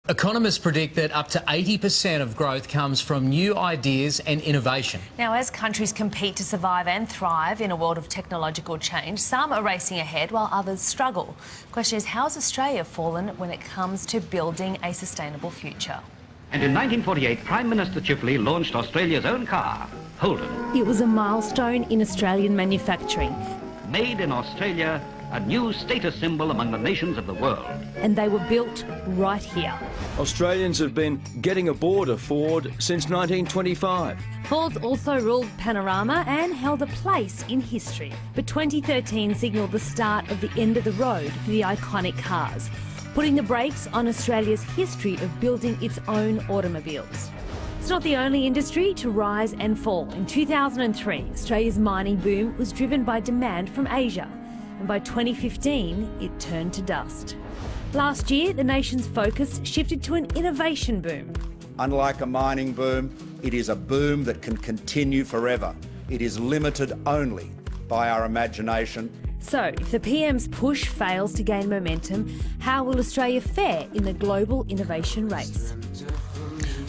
Economists predict that up to 80% of growth comes from new ideas and innovation. Now, as countries compete to survive and thrive in a world of technological change, some are racing ahead while others struggle. The question is, how has Australia fallen when it comes to building a sustainable future? And in 1948, Prime Minister Wiley launched Australia's own car, Holden. It was a milestone in Australian manufacturing. Made in Australia, a new status symbol among the nations of the world. And they were built right here. Australians have been getting aboard a Ford since 1925. Ford also ruled Panorama and held a place in history. But 2013 signalled the start of the end of the road for the iconic cars, putting the brakes on Australia's history of building its own automobiles. It's not the only industry to rise and fall. In 2003, Australia's mining boom was driven by demand from Asia, and by 2015, it turned to dust. Last year, the nation's focus shifted to an innovation boom. Unlike a mining boom, it is a boom that can continue forever. It is limited only by our imagination. So, if the PM's push fails to gain momentum, how will Australia fare in the global innovation race?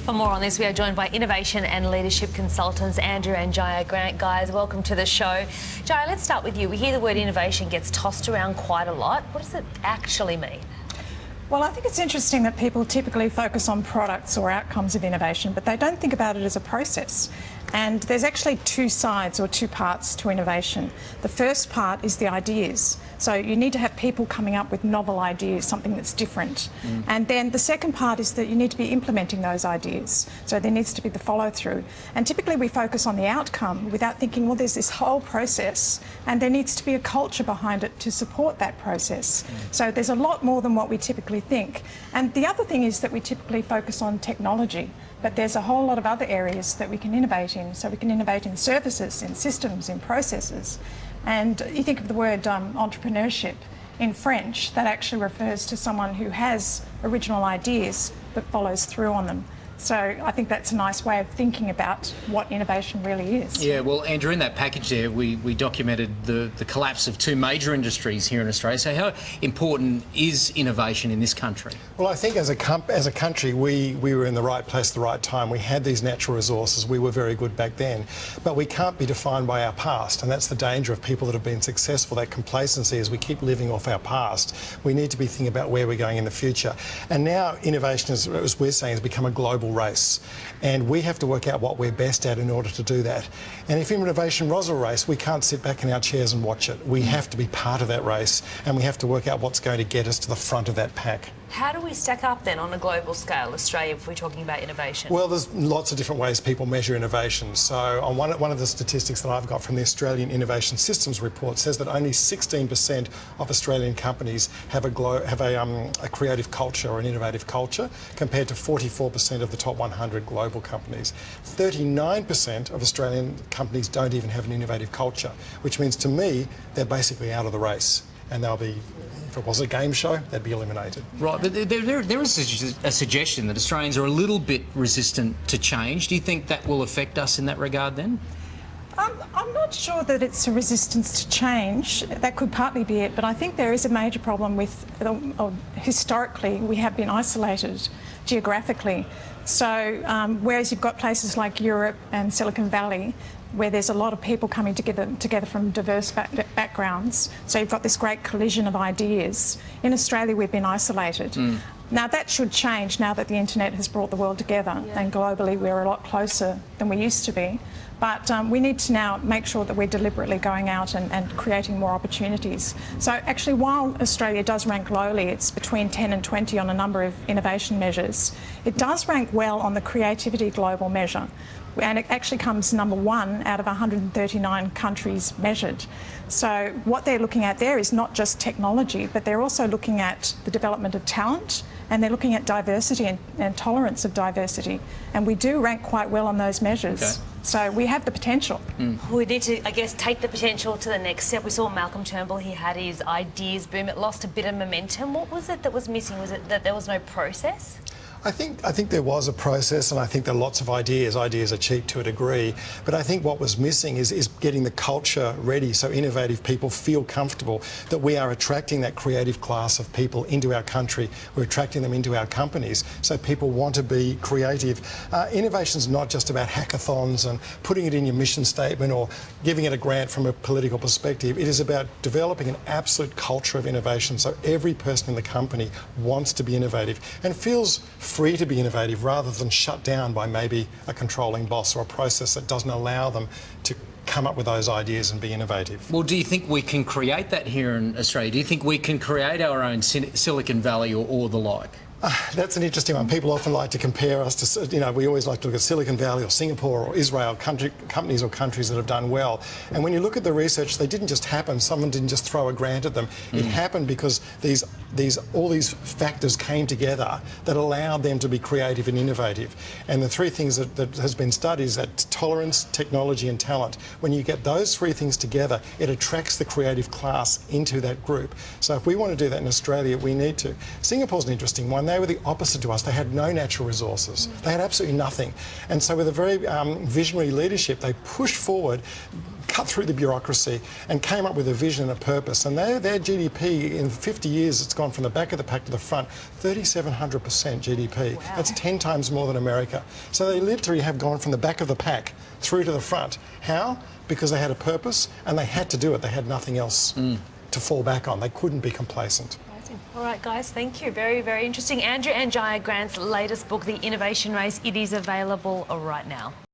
For more on this, we are joined by innovation and leadership consultants Andrew and Gaia Grant. Guys, welcome to the show. Gaia, let's start with you. We hear the word innovation gets tossed around quite a lot. What does it actually mean? Well, I think it's interesting that people typically focus on products or outcomes of innovation, but they don't think about it as a process. And there's actually two sides or two parts to innovation. The first part is the ideas. So you need to have people coming up with novel ideas, something that's different. And then the second part is that you need to be implementing those ideas. So there needs to be the follow-through. And typically we focus on the outcome without thinking, well, there's this whole process and there needs to be a culture behind it to support that process. So there's a lot more than what we typically think. And the other thing is that we typically focus on technology. But there's a whole lot of other areas that we can innovate in. So we can innovate in services, in systems, in processes. And you think of the word entrepreneurship in French, that actually refers to someone who has original ideas but follows through on them. So I think that's a nice way of thinking about what innovation really is. Yeah, well, Andrew, in that package there, we documented the collapse of two major industries here in Australia. So how important is innovation in this country? Well, I think as a country, we were in the right place at the right time. We had these natural resources. We were very good back then. But we can't be defined by our past, and that's the danger of people that have been successful. That complacency as we keep living off our past. We need to be thinking about where we're going in the future. And now innovation, as we're saying, has become a global race, and we have to work out what we're best at in order to do that. And if innovation was a race, we can't sit back in our chairs and watch it. We have to be part of that race, and we have to work out what's going to get us to the front of that pack. How do we stack up then on a global scale, Australia, if we're talking about innovation? Well, there's lots of different ways people measure innovation. So on one of the statistics that I've got from the Australian Innovation Systems Report says that only 16% of Australian companies have a creative culture or an innovative culture, compared to 44% of the top 100 global companies. 39% of Australian companies don't even have an innovative culture, which means to me they're basically out of the race, and they'll be, if it was a game show, they'd be eliminated. Right, but there is a suggestion that Australians are a little bit resistant to change. Do you think that will affect us in that regard then? I'm not sure that it's a resistance to change. That could partly be it, but I think there is a major problem with, historically, we have been isolated geographically. So whereas you've got places like Europe and Silicon Valley, where there's a lot of people coming together from diverse backgrounds, so you've got this great collision of ideas. In Australia, we've been isolated. Now that should change now that the internet has brought the world together, and globally we're a lot closer than we used to be. But we need to now make sure that we're deliberately going out and creating more opportunities. So actually, while Australia does rank lowly, it's between 10 and 20 on a number of innovation measures, it does rank well on the creativity global measure. And it actually comes number 1 out of 139 countries measured. So what they're looking at there is not just technology, but they're also looking at the development of talent, and they're looking at diversity and tolerance of diversity. And we do rank quite well on those measures. Okay. So we have the potential. We need to, I guess, take the potential to the next step. We saw Malcolm Turnbull, he had his ideas boom. It lost a bit of momentum. What was it that was missing? Was it that there was no process? I think there was a process, and I think there are lots of ideas. Ideas are cheap to a degree, but I think what was missing is getting the culture ready so innovative people feel comfortable that we are attracting that creative class of people into our country. We're attracting them into our companies, so people want to be creative. Innovation is not just about hackathons and putting it in your mission statement or giving it a grant from a political perspective. It is about developing an absolute culture of innovation, so every person in the company wants to be innovative and feels free to be innovative rather than shut down by maybe a controlling boss or a process that doesn't allow them to come up with those ideas and be innovative. Well, do you think we can create that here in Australia? Do you think we can create our own Silicon Valley or the like? That's an interesting one. People often like to compare us to, we always like to look at Silicon Valley or Singapore or Israel, companies or countries that have done well. And when you look at the research, they didn't just happen. Someone didn't just throw a grant at them. It happened because all these factors came together that allowed them to be creative and innovative. And the three things that has been studied is that tolerance, technology and talent. When you get those three things together, it attracts the creative class into that group. So if we want to do that in Australia, we need to. Singapore's an interesting one. They were the opposite to us. They had no natural resources. They had absolutely nothing. And so with a very visionary leadership, they pushed forward, cut through the bureaucracy and came up with a vision and a purpose. And their GDP in 50 years, it's gone from the back of the pack to the front, 3,700% GDP. Wow. That's 10 times more than America. So they literally have gone from the back of the pack through to the front. How? Because they had a purpose and they had to do it. They had nothing else to fall back on. They couldn't be complacent. All right, guys, thank you. Very, very interesting. Andrew and Gaia Grant's latest book, The Innovation Race, it is available right now.